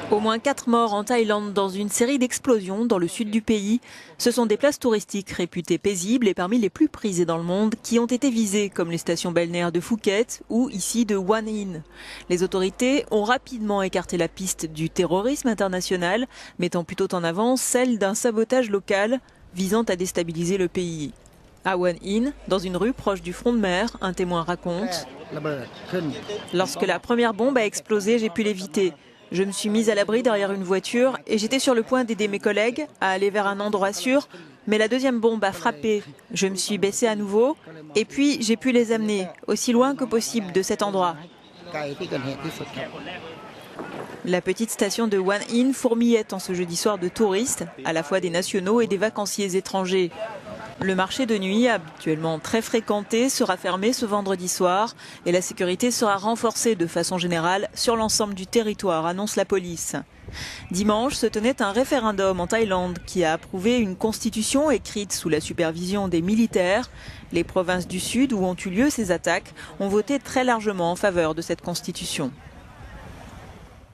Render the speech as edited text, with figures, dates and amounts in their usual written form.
Au moins 4 morts en Thaïlande dans une série d'explosions dans le sud du pays. Ce sont des places touristiques réputées paisibles et parmi les plus prisées dans le monde qui ont été visées, comme les stations balnéaires de Phuket ou ici de Hua Hin. Les autorités ont rapidement écarté la piste du terrorisme international, mettant plutôt en avant celle d'un sabotage local visant à déstabiliser le pays. À Hua Hin, dans une rue proche du front de mer, un témoin raconte « Lorsque la première bombe a explosé, j'ai pu l'éviter. Je me suis mise à l'abri derrière une voiture et j'étais sur le point d'aider mes collègues à aller vers un endroit sûr. Mais la deuxième bombe a frappé. Je me suis baissée à nouveau et puis j'ai pu les amener aussi loin que possible de cet endroit. » La petite station de Hua Hin fourmillait en ce jeudi soir de touristes, à la fois des nationaux et des vacanciers étrangers. Le marché de nuit, habituellement très fréquenté, sera fermé ce vendredi soir et la sécurité sera renforcée de façon générale sur l'ensemble du territoire, annonce la police. Dimanche se tenait un référendum en Thaïlande qui a approuvé une constitution écrite sous la supervision des militaires. Les provinces du Sud où ont eu lieu ces attaques ont voté très largement en faveur de cette constitution.